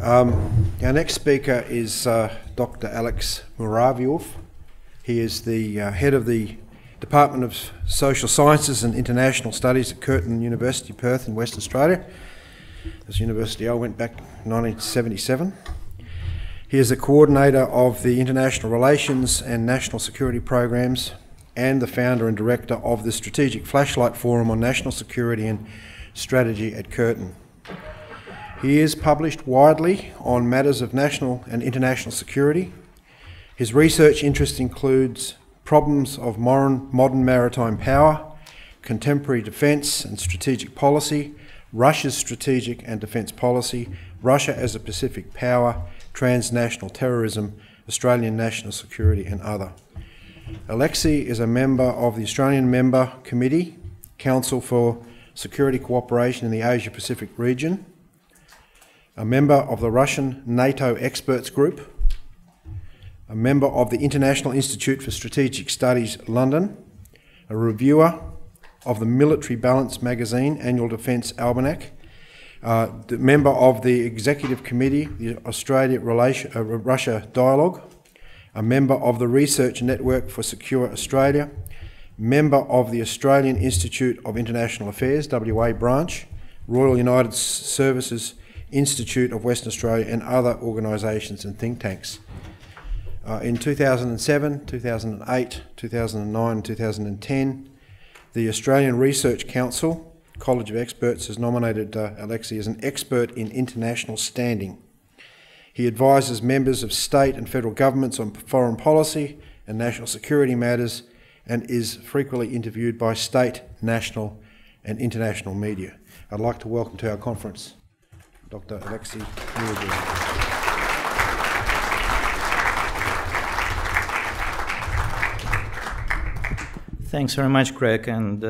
Our next speaker is Dr. Alexey Muraviev. He is the head of the Department of Social Sciences and International Studies at Curtin University, Perth in Western Australia. This university I went back in 1977. He is the coordinator of the International Relations and National Security Programs and the founder and director of the Strategic Flashlight Forum on National Security and Strategy at Curtin. He is published widely on matters of national and international security. His research interest includes problems of modern maritime power, contemporary defence and strategic policy, Russia's strategic and defence policy, Russia as a Pacific power, transnational terrorism, Australian national security and other. Alexey is a member of the Australian Member Committee, Council for Security Cooperation in the Asia-Pacific region, a member of the Russian NATO Experts Group, a member of the International Institute for Strategic Studies, London, a reviewer of the Military Balance magazine, Annual Defence Almanac, the member of the Executive Committee, the Australia-Russia Dialogue, a member of the Research Network for Secure Australia, member of the Australian Institute of International Affairs, WA branch, Royal United Services Institute of Western Australia and other organisations and think tanks. In 2007, 2008, 2009 and 2010, the Australian Research Council College of Experts has nominated Alexey as an expert in international standing. He advises members of state and federal governments on foreign policy and national security matters and is frequently interviewed by state, national and international media. I'd like to welcome to our conference Dr. Alexey Muraviev. Thanks very much, Greg, and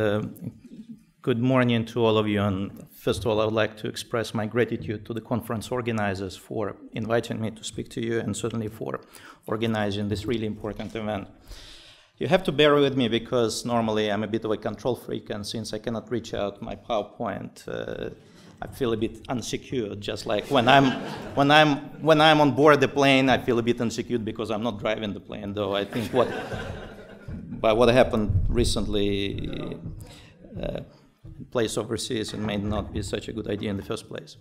good morning to all of you. And first of all, I would like to express my gratitude to the conference organizers for inviting me to speak to you and certainly for organizing this really important event. You have to bear with me because normally I'm a bit of a control freak, and since I cannot reach out my PowerPoint, I feel a bit insecure. Just like when I'm on board the plane, I feel a bit insecure because I'm not driving the plane. Though I think what happened recently, place overseas, it may not be such a good idea in the first place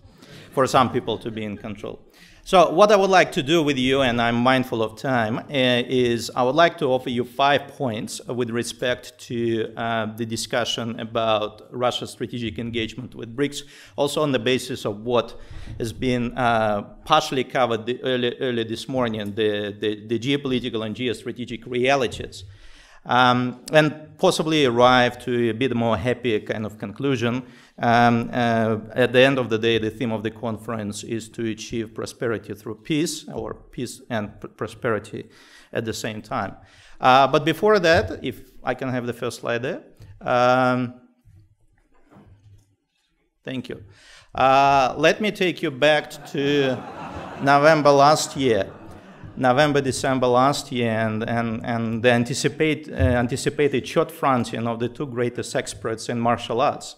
for some people to be in control. So what I would like to do with you, and I'm mindful of time, is I would like to offer you 5 points with respect to the discussion about Russia's strategic engagement with BRICS, also on the basis of what has been partially covered earlier this morning, the geopolitical and geostrategic realities. And possibly arrive to a bit more happy kind of conclusion. At the end of the day, the theme of the conference is to achieve prosperity through peace, or peace and prosperity at the same time. But before that, if I can have the first slide there. Thank you. Let me take you back to November last year. December last year, and the anticipated short fronting of the two greatest experts in martial arts.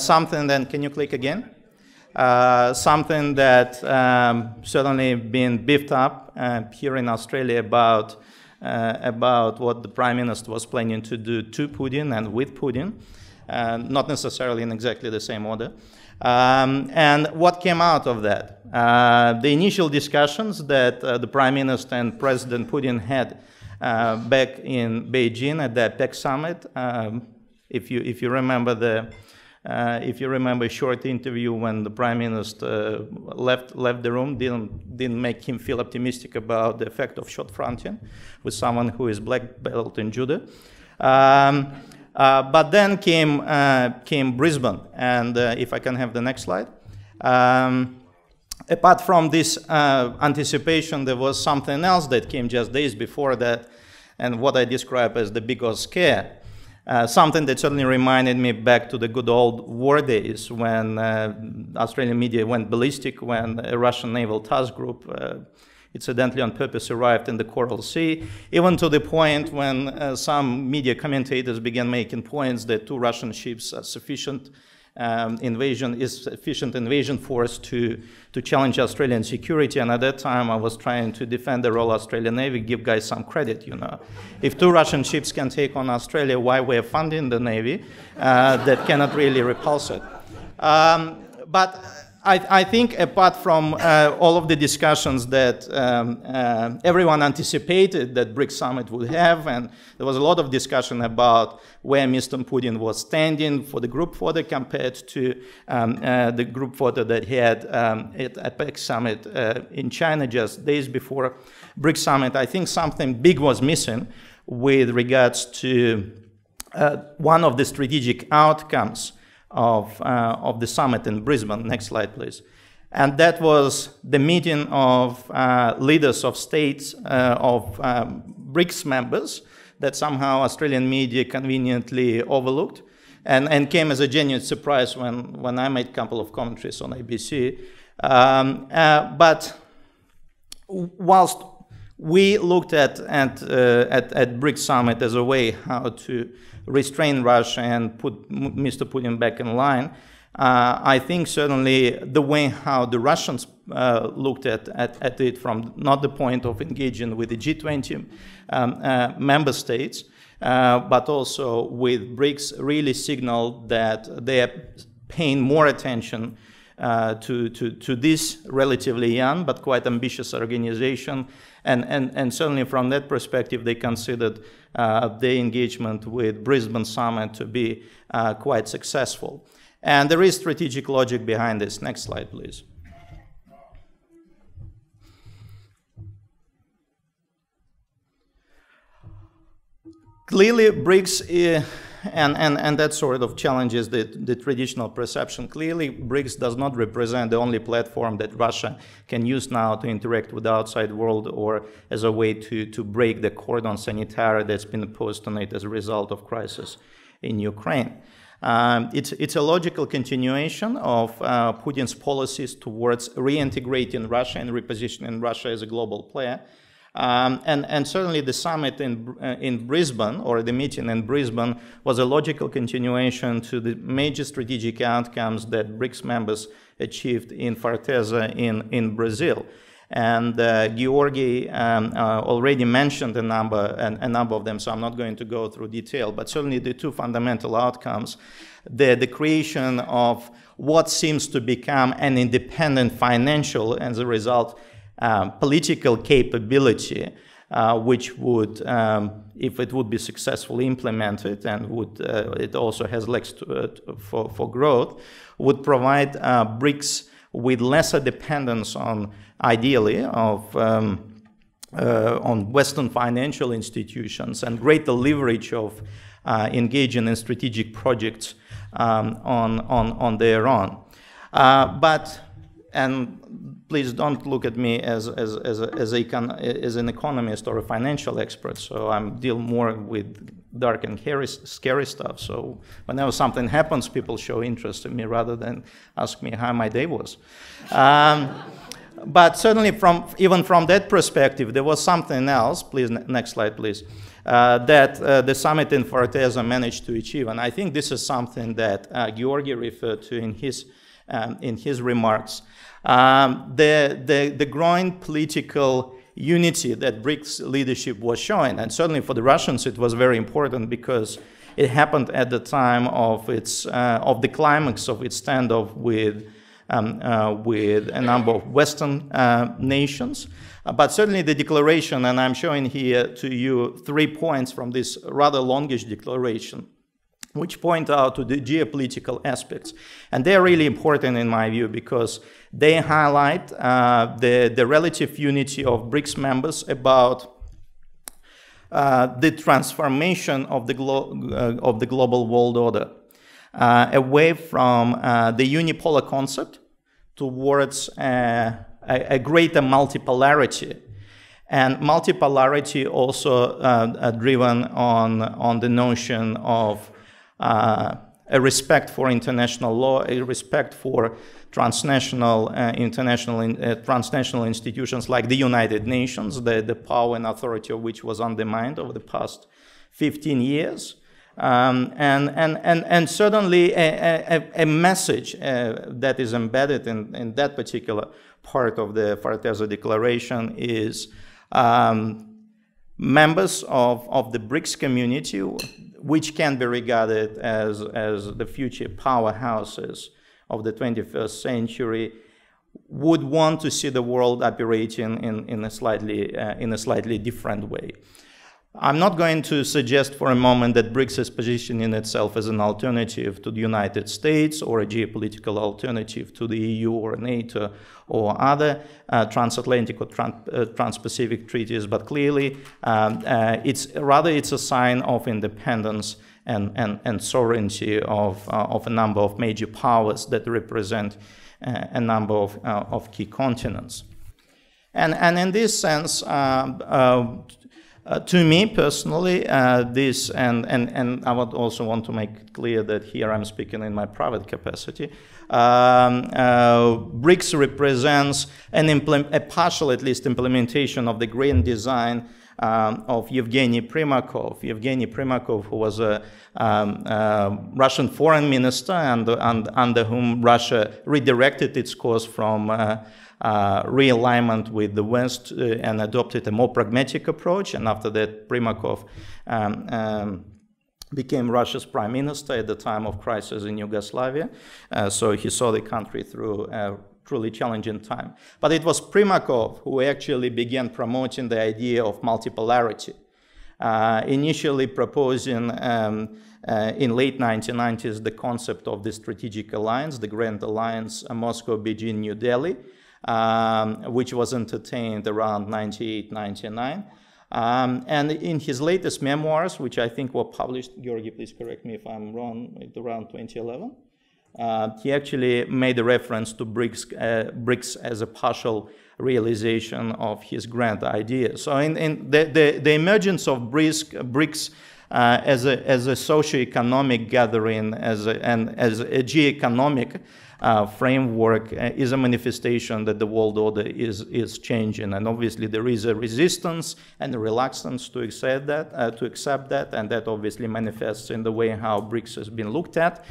Something that, can you click again? Something that certainly been beefed up here in Australia about what the Prime Minister was planning to do to Putin and with Putin, not necessarily in exactly the same order. And what came out of that? The initial discussions that the Prime Minister and President Putin had back in Beijing at the APEC summit. If you remember a short interview when the Prime Minister left the room, didn't make him feel optimistic about the effect of short fronting with someone who is black belt in judo. But then came Brisbane, and if I can have the next slide. Apart from this anticipation, there was something else that came just days before that, and what I describe as the biggest scare. Something that certainly reminded me back to the good old war days when Australian media went ballistic when a Russian naval task group incidentally on purpose arrived in the Coral Sea, even to the point when some media commentators began making points that 2 Russian ships are sufficient invasion is sufficient invasion force to challenge Australian security. And at that time, I was trying to defend the Royal Australian Navy, give guys some credit, you know. If 2 Russian ships can take on Australia, why we're funding the Navy that cannot really repulse it? But I think apart from all of the discussions that everyone anticipated that BRICS summit would have, and there was a lot of discussion about where Mr. Putin was standing for the group photo compared to the group photo that he had at APEC summit in China just days before BRICS summit. I think something big was missing with regards to one of the strategic outcomes of the summit in Brisbane. Next slide, please. And that was the meeting of leaders of states of BRICS members that somehow Australian media conveniently overlooked and came as a genuine surprise when I made a couple of commentaries on ABC. But whilst we looked at BRICS summit as a way how to restrain Russia and put Mr. Putin back in line, I think certainly the way how the Russians looked at it from not the point of engaging with the G20 member states, but also with BRICS really signaled that they are paying more attention to this relatively young but quite ambitious organization. And certainly from that perspective, they considered the engagement with Brisbane Summit to be quite successful. And there is strategic logic behind this. Next slide, please. Clearly, BRICS, and that sort of challenges the traditional perception. Clearly, BRICS does not represent the only platform that Russia can use now to interact with the outside world or as a way to break the cordon sanitaire that's been imposed on it as a result of crisis in Ukraine. It's a logical continuation of Putin's policies towards reintegrating Russia and repositioning Russia as a global player. And certainly the summit in Brisbane, or the meeting in Brisbane, was a logical continuation to the major strategic outcomes that BRICS members achieved in Fortaleza in Brazil. And Georgi already mentioned a number of them, so I'm not going to go through detail, but certainly the 2 fundamental outcomes, the creation of what seems to become an independent financial, as a result, political capability, which would, if it would be successfully implemented and would, it also has legs for growth, would provide BRICS with lesser dependence on, ideally, on Western financial institutions and greater leverage of engaging in strategic projects on their own. And please don't look at me as an economist or a financial expert. So I'm deal more with dark and scary stuff. So whenever something happens, people show interest in me rather than ask me how my day was. But certainly, even from that perspective, there was something else. Please, next slide, please. That the summit in Fortaleza managed to achieve, and I think this is something that Georgi referred to in his remarks. The growing political unity that BRICS leadership was showing, and certainly for the Russians it was very important because it happened at the time of the climax of its standoff with a number of Western nations. But certainly the declaration, and I'm showing here to you 3 points from this rather longish declaration, which point out to the geopolitical aspects. And they're really important in my view because they highlight the relative unity of BRICS members about the transformation of the global world order away from the unipolar concept towards a greater multipolarity. And multipolarity also driven on the notion of a respect for international law, a respect for transnational institutions like the United Nations, the power and authority of which was undermined over the past 15 years. And certainly a message that is embedded in that particular part of the Fortaleza Declaration is members of the BRICS community, which can be regarded as the future powerhouses of the 21st century, would want to see the world operating in a slightly different way. I'm not going to suggest for a moment that BRICS is positioning itself as an alternative to the United States or a geopolitical alternative to the EU or NATO or other transatlantic or trans-Pacific treaties, but clearly it's a sign of independence and sovereignty of a number of major powers that represent a number of key continents. And in this sense, to me personally, this, and I would also want to make clear that here I'm speaking in my private capacity, BRICS represents a partial, at least, implementation of the grand design of Yevgeny Primakov. Yevgeny Primakov, who was a Russian foreign minister and under whom Russia redirected its course from realignment with the West and adopted a more pragmatic approach. And after that, Primakov became Russia's prime minister at the time of crisis in Yugoslavia. So he saw the country through a truly challenging time. But it was Primakov who actually began promoting the idea of multipolarity, initially proposing in late 1990s the concept of the strategic alliance, the Grand Alliance, Moscow, Beijing, New Delhi, which was entertained around 98, 99. And in his latest memoirs, which I think were published, Georgi, please correct me if I'm wrong, around 2011, he actually made a reference to BRICS as a partial realization of his grand idea. So in the emergence of BRICS as a socio-economic gathering, as a geoeconomic framework is a manifestation that the world order is changing, and obviously there is a resistance and a reluctance to accept that, and that obviously manifests in the way how BRICS has been looked at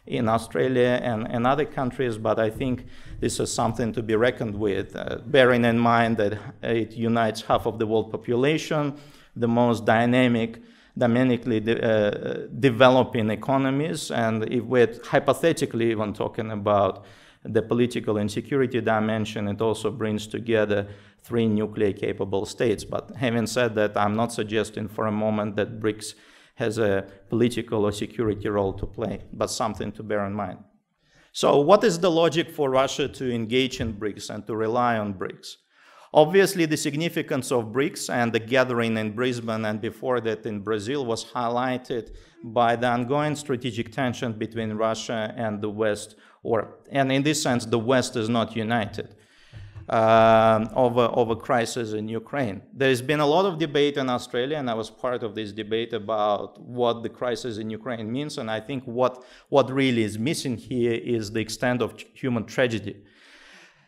in Australia and other countries. But I think this is something to be reckoned with, bearing in mind that it unites half of the world population, the most dynamically developing economies, and if we're hypothetically even talking about the political and security dimension, it also brings together 3 nuclear-capable states. But having said that, I'm not suggesting for a moment that BRICS has a political or security role to play, but something to bear in mind. So what is the logic for Russia to engage in BRICS and to rely on BRICS? Obviously, the significance of BRICS and the gathering in Brisbane and before that in Brazil was highlighted by the ongoing strategic tension between Russia and the West, and in this sense, the West is not united over crisis in Ukraine. There's been a lot of debate in Australia, and I was part of this debate about what the crisis in Ukraine means, and I think what really is missing here is the extent of human tragedy.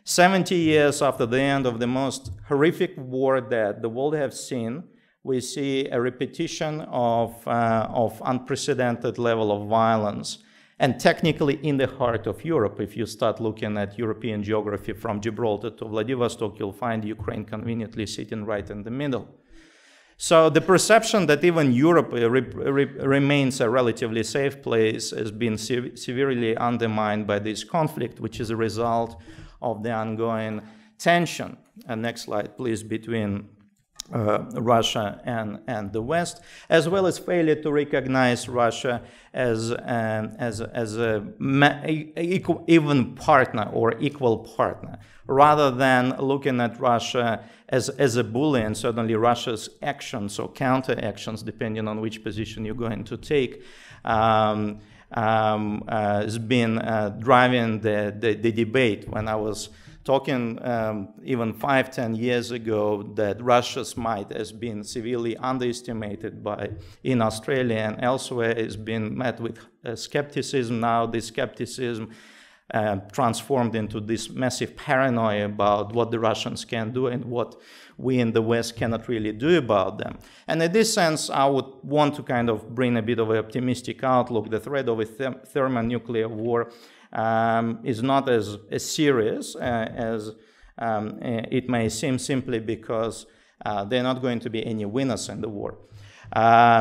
70 years after the end of the most horrific war that the world has seen, we see a repetition of unprecedented level of violence, and technically in the heart of Europe. If you start looking at European geography from Gibraltar to Vladivostok, you'll find Ukraine conveniently sitting right in the middle. So the perception that even Europe remains a relatively safe place has been severely undermined by this conflict, which is a result of the ongoing tension, and next slide please, between Russia and the West, as well as failure to recognize Russia as a even partner or equal partner, rather than looking at Russia as a bully. And certainly Russia's actions or counter actions, depending on which position you're going to take, has been driving the debate. When I was talking even 5-10 years ago that Russia's might has been severely underestimated in Australia and elsewhere, has been met with skepticism. Now the skepticism transformed into this massive paranoia about what the Russians can do and what we in the West cannot really do about them. And in this sense, I would want to kind of bring a bit of an optimistic outlook. The threat of a thermonuclear war is not as serious as it may seem, simply because there are not going to be any winners in the war.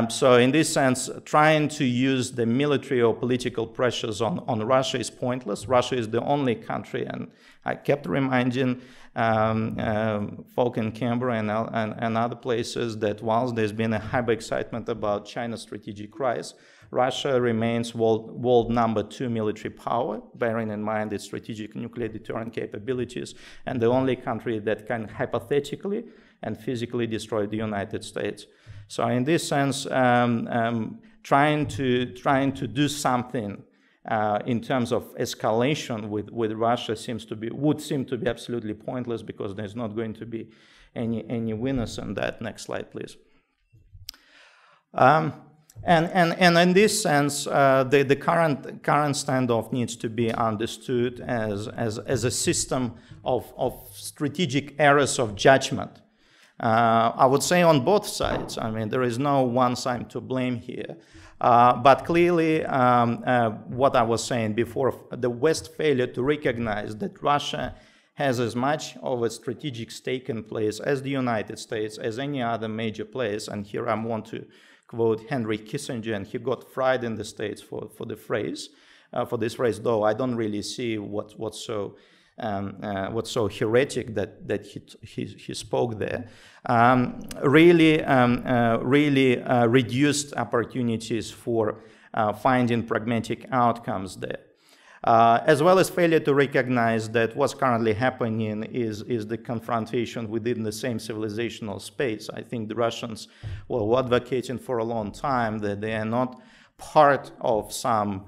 So in this sense, trying to use the military or political pressures on Russia is pointless. Russia is the only country, and I kept reminding folk in Canberra and other places that whilst there's been a hyper excitement about China's strategic rise, Russia remains world number 2 military power, bearing in mind its strategic nuclear deterrent capabilities, and the only country that can hypothetically and physically destroy the United States. So in this sense, trying to do something in terms of escalation with Russia would seem to be absolutely pointless, because there's not going to be any winners in that. Next slide, please. And in this sense, the current standoff needs to be understood as a system of strategic errors of judgment. I would say on both sides. I mean, there is no one side to blame here. But clearly, what I was saying before, the West failure to recognize that Russia has as much of a strategic stake in place as the United States, as any other major place. And here I want to quote Henry Kissinger, and he got fried in the States for this phrase, though I don't really see what's so heretic that he spoke there. Really reduced opportunities for finding pragmatic outcomes there. As well as failure to recognize that what's currently happening is the confrontation within the same civilizational space. I think the Russians were advocating for a long time that they are not part of some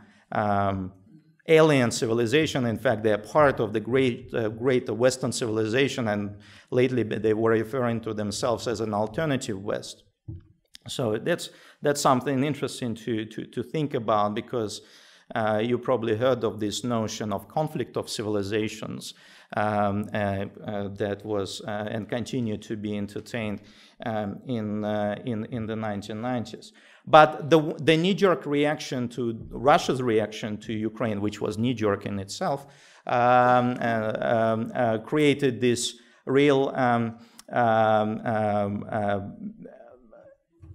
alien civilization. In fact, they are part of the great Western civilization, and lately they were referring to themselves as an alternative West. So that's something interesting to think about, because you probably heard of this notion of conflict of civilizations that was and continued to be entertained in the 1990s. But the knee-jerk reaction to Russia's reaction to Ukraine, which was knee-jerk in itself, created this real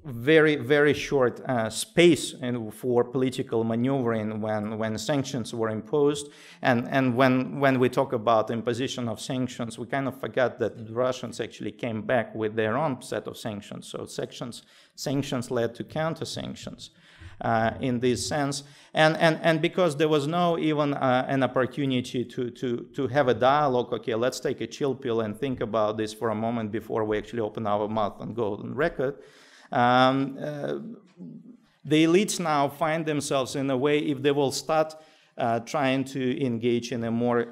very short space for political maneuvering when sanctions were imposed. And when we talk about imposition of sanctions, we kind of forgot that the Russians actually came back with their own set of sanctions. So sanctions led to counter-sanctions in this sense. And because there was no even an opportunity to have a dialogue, okay, let's take a chill pill and think about this for a moment before we actually open our mouth and go on record. The elites now find themselves in a way, if they will start trying to engage in a more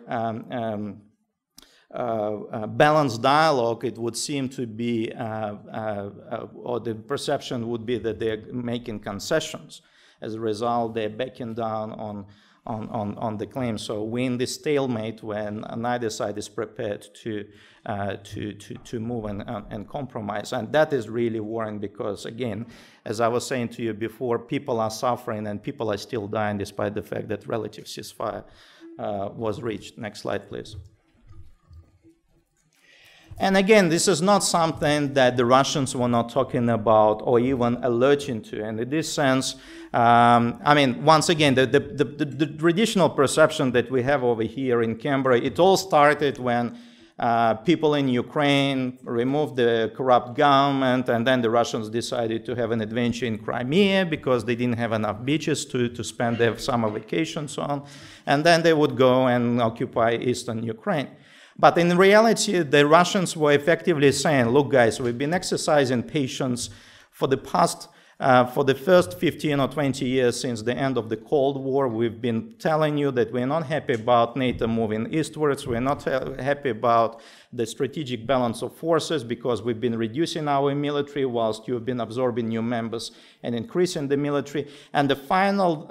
balanced dialogue, it would seem to be, or the perception would be that they're making concessions. As a result, they're backing down on the claim. So we're in this stalemate when neither side is prepared to move and compromise. And that is really worrying, because, again, as I was saying to you before, people are suffering and people are still dying despite the fact that relative ceasefire was reached. Next slide, please. And again, this is not something that the Russians were not talking about or even alerting to. And in this sense, I mean, once again, the traditional perception that we have over here in Canberra, it all started when people in Ukraine removed the corrupt government, and then the Russians decided to have an adventure in Crimea because they didn't have enough beaches to spend their summer vacations on. And then they would go and occupy eastern Ukraine. But in reality, the Russians were effectively saying, look, guys, we've been exercising patience for the first 15 or 20 years since the end of the Cold War. We've been telling you that we're not happy about NATO moving eastwards. We're not happy about the strategic balance of forces because we've been reducing our military whilst you've been absorbing new members and increasing the military. And the final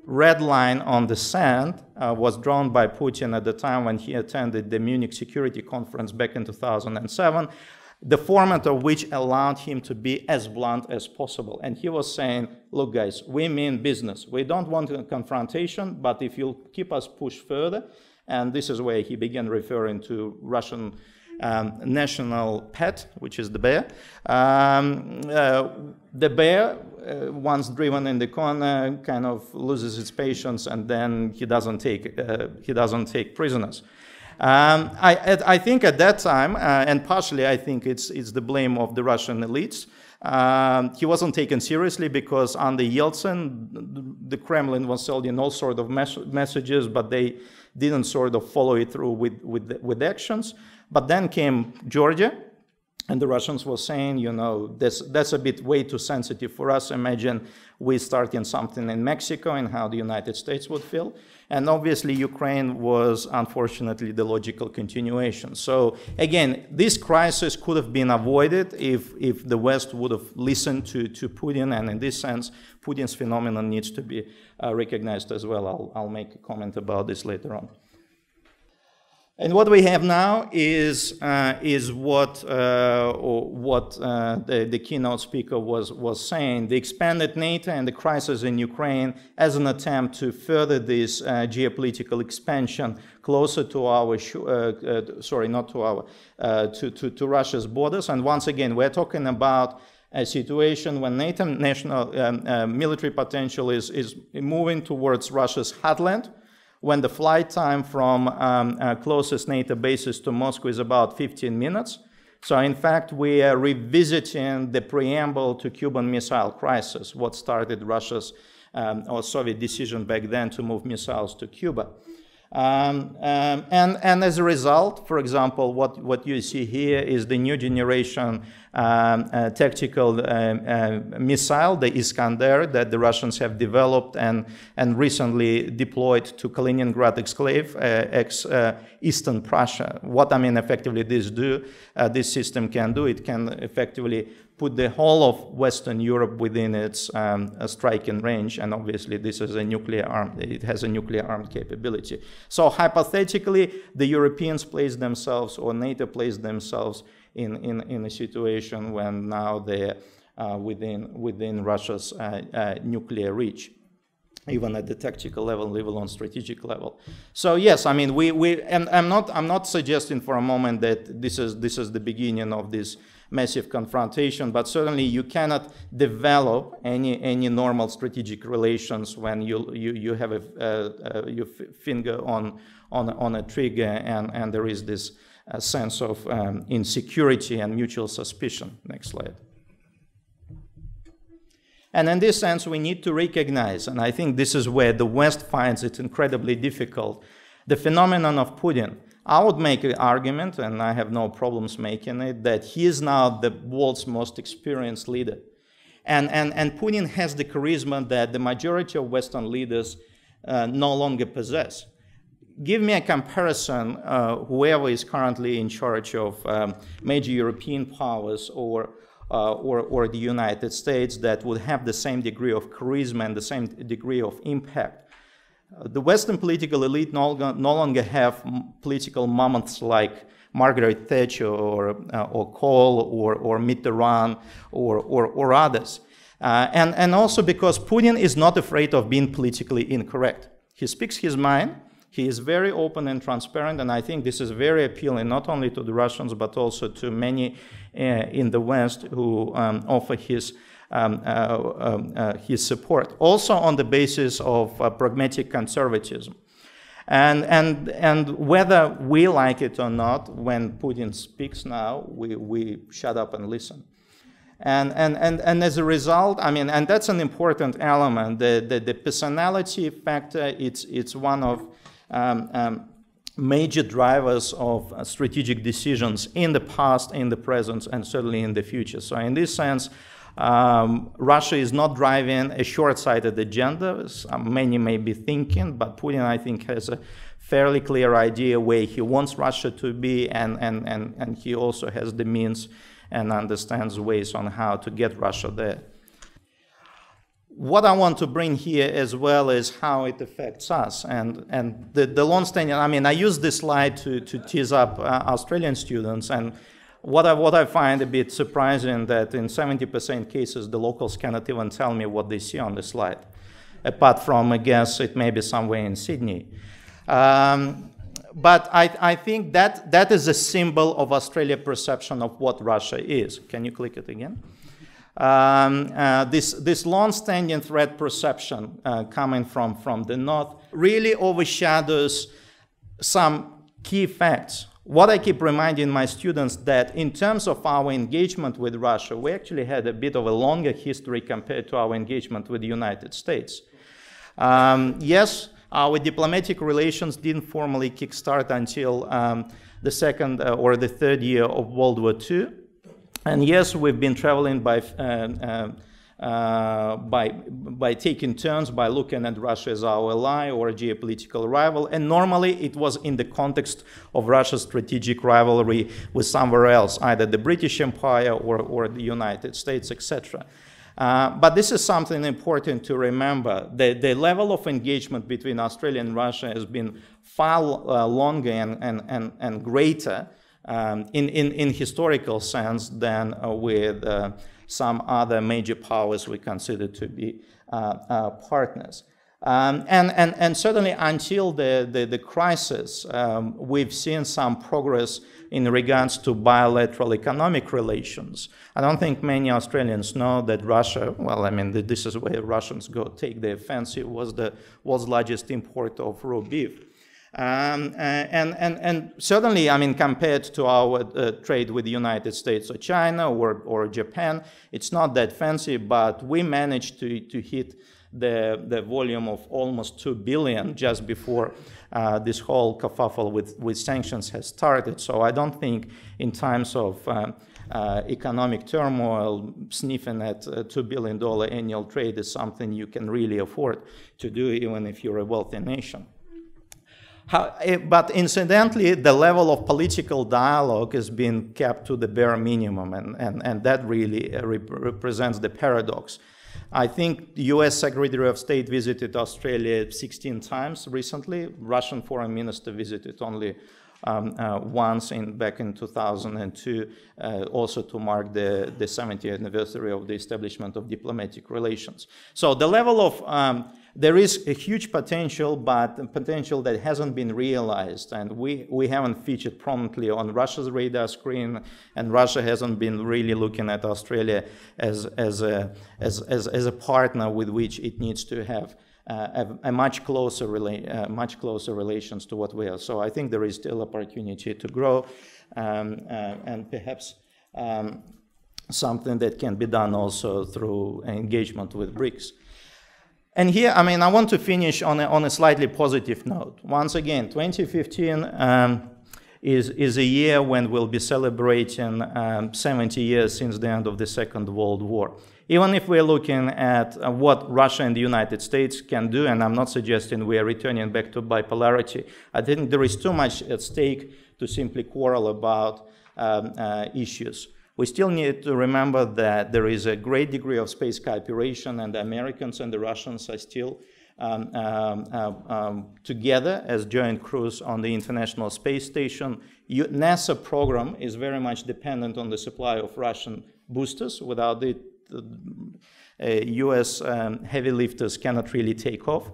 red line on the sand was drawn by Putin at the time when he attended the Munich Security Conference back in 2007, the format of which allowed him to be as blunt as possible. And he was saying, look guys, we mean business. We don't want a confrontation, but if you'll keep us pushed further, and this is where he began referring to Russian national pet, which is the bear. The bear, once driven in the corner, kind of loses its patience, and then he doesn't take prisoners. I think at that time, and partially I think it's the blame of the Russian elites, he wasn't taken seriously because under Yeltsin, the Kremlin was sending all sorts of messages, but they didn't sort of follow it through with actions. But then came Georgia, and the Russians were saying, you know, that's a bit way too sensitive for us. Imagine we starting something in Mexico and how the United States would feel. And obviously Ukraine was unfortunately the logical continuation. So again, this crisis could have been avoided if the West would have listened to Putin, and in this sense, Putin's phenomenon needs to be recognized as well. I'll make a comment about this later on. And what we have now is what the keynote speaker was saying: the expanded NATO and the crisis in Ukraine as an attempt to further this geopolitical expansion closer to our to Russia's borders. And once again, we're talking about a situation when NATO national military potential is moving towards Russia's heartland, when the flight time from closest NATO bases to Moscow is about 15 minutes. So in fact, we are revisiting the preamble to Cuban Missile Crisis, what started Russia's or Soviet decision back then to move missiles to Cuba. And as a result, for example, what you see here is the new generation tactical missile, the Iskander, that the Russians have developed and recently deployed to Kaliningrad exclave, eastern Prussia. What I mean effectively this system can do, it can effectively put the whole of Western Europe within its striking range, and obviously this is a nuclear armed, it has a nuclear armed capability. So hypothetically, the Europeans place themselves, or NATO placed themselves in a situation when now they're within Russia's nuclear reach, even at the tactical level, level on strategic level. So yes, I mean and I'm not suggesting for a moment that this is the beginning of this massive confrontation, but certainly you cannot develop any normal strategic relations when you have your finger on a trigger and there is this sense of insecurity and mutual suspicion. Next slide. And in this sense, we need to recognize, and I think this is where the West finds it incredibly difficult, the phenomenon of Putin. I would make an argument, and I have no problems making it, that he is now the world's most experienced leader. And Putin has the charisma that the majority of Western leaders no longer possess. Give me a comparison, whoever is currently in charge of major European powers or the United States that would have the same degree of charisma and the same degree of impact. The Western political elite no longer have political mammoths like Margaret Thatcher or Kohl or Mitterrand or others. And also because Putin is not afraid of being politically incorrect. He speaks his mind. He is very open and transparent, and I think this is very appealing not only to the Russians but also to many in the West who offer his support, also on the basis of pragmatic conservatism. And whether we like it or not, when Putin speaks now, we shut up and listen. And as a result, I mean, and that's an important element. The personality factor, it's one of major drivers of strategic decisions in the past, in the present, and certainly in the future. So in this sense, Russia is not driving a short-sighted agenda. Many may be thinking, but Putin, I think, has a fairly clear idea where he wants Russia to be, and he also has the means and understands ways on how to get Russia there. what I want to bring here as well is how it affects us. And the long-standing, I mean, I use this slide to tease up Australian students, and what I find a bit surprising that in 70% cases, the locals cannot even tell me what they see on the slide, apart from, I guess, it may be somewhere in Sydney. But I think that is a symbol of Australia's perception of what Russia is. Can you click it again? This long-standing threat perception coming from the north really overshadows some key facts. What I keep reminding my students that in terms of our engagement with Russia, we actually had a bit of a longer history compared to our engagement with the United States. Yes, our diplomatic relations didn't formally kickstart until the second or the third year of World War II. And yes, we've been traveling by taking turns, by looking at Russia as our ally or a geopolitical rival. And normally it was in the context of Russia's strategic rivalry with somewhere else, either the British Empire or the United States, etc. But this is something important to remember. The level of engagement between Australia and Russia has been far longer and greater in historical sense than with some other major powers we consider to be partners. And certainly until the crisis, we've seen some progress in regards to bilateral economic relations. I don't think many Australians know that Russia, well, I mean, this is where Russians go take the offensive, was the world's largest importer of raw beef. And certainly, I mean, compared to our trade with the United States or China or Japan, it's not that fancy, but we managed to hit the volume of almost 2 billion just before this whole kerfuffle with sanctions has started. So I don't think in times of economic turmoil, sniffing at $2 billion annual trade is something you can really afford to do, even if you're a wealthy nation. But incidentally, the level of political dialogue has been kept to the bare minimum, and that really represents the paradox. I think the US Secretary of State visited Australia 16 times recently. Russian foreign minister visited only once back in 2002, also to mark the 70th anniversary of the establishment of diplomatic relations. So the level of there is a huge potential, but potential that hasn't been realized, and we haven't featured prominently on Russia's radar screen, and Russia hasn't been really looking at Australia as a partner with which it needs to have a much closer relations to what we are. So I think there is still opportunity to grow, and perhaps something that can be done also through engagement with BRICS. And here, I mean, I want to finish on a slightly positive note. Once again, 2015 is a year when we'll be celebrating 70 years since the end of the Second World War. Even if we're looking at what Russia and the United States can do, and I'm not suggesting we are returning back to bipolarity, I think there is too much at stake to simply quarrel about issues. We still need to remember that there is a great degree of space cooperation, and the Americans and the Russians are still together as joint crews on the International Space Station. NASA program is very much dependent on the supply of Russian boosters. Without it, US heavy lifters cannot really take off.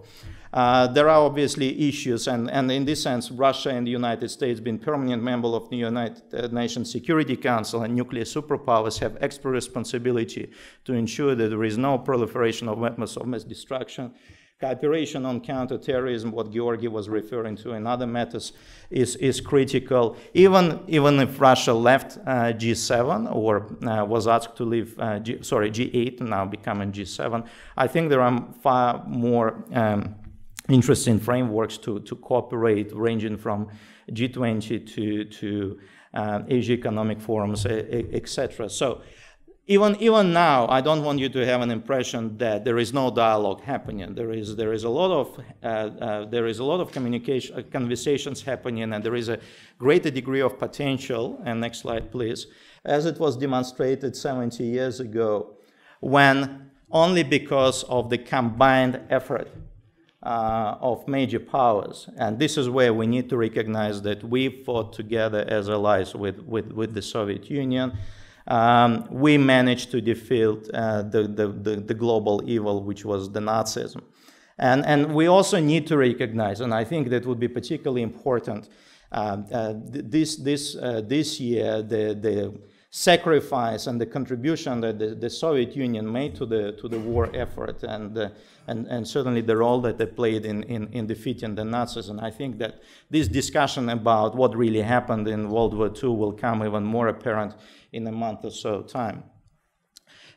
There are obviously issues, and in this sense, Russia and the United States, being permanent members of the United Nations Security Council and nuclear superpowers, have extra responsibility to ensure that there is no proliferation of weapons of mass destruction. Cooperation on counterterrorism, what Georgi was referring to in other matters, is critical. Even if Russia left G7 or was asked to leave, G8, now becoming G7, I think there are far more interesting frameworks to cooperate, ranging from G20 to Asia Economic Forums, etc. So even now, I don't want you to have an impression that there is no dialogue happening. There is a lot of conversations happening, and there is a greater degree of potential. And next slide, please. As it was demonstrated 70 years ago, when only because of the combined effort of major powers. And this is where we need to recognize that we fought together as allies with the Soviet Union. We managed to defeat the global evil, which was the Nazism. And we also need to recognize, and I think that would be particularly important this year, the sacrifice and the contribution that the Soviet Union made to the war effort, and certainly the role that they played in defeating the Nazis. And I think that this discussion about what really happened in World War II will come even more apparent in a month or so time.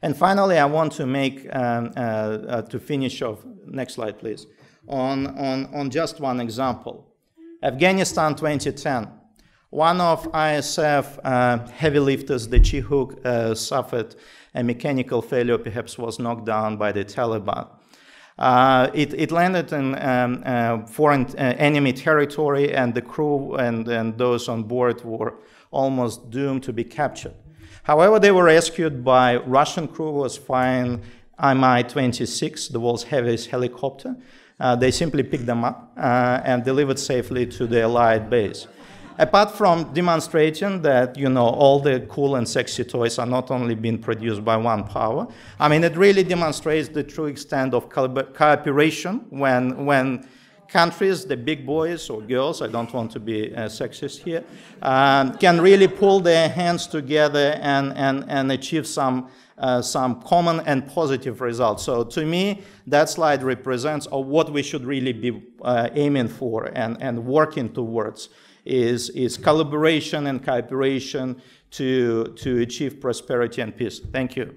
And finally, I want to make, to finish off, next slide please, on just one example. Afghanistan 2010. One of ISF heavy lifters, the Chihuk, suffered a mechanical failure, perhaps was knocked down by the Taliban. It landed in foreign enemy territory, and the crew and those on board were almost doomed to be captured. However, they were rescued by Russian crew who was flying Mi-26, the world's heaviest helicopter. They simply picked them up and delivered safely to the Allied base. Apart from demonstrating that, you know, all the cool and sexy toys are not only being produced by one power, I mean, it really demonstrates the true extent of cooperation when countries, the big boys or girls, I don't want to be sexist here, can really pull their hands together and achieve some common and positive results. So to me, that slide represents what we should really be aiming for and working towards is collaboration and cooperation to achieve prosperity and peace. Thank you.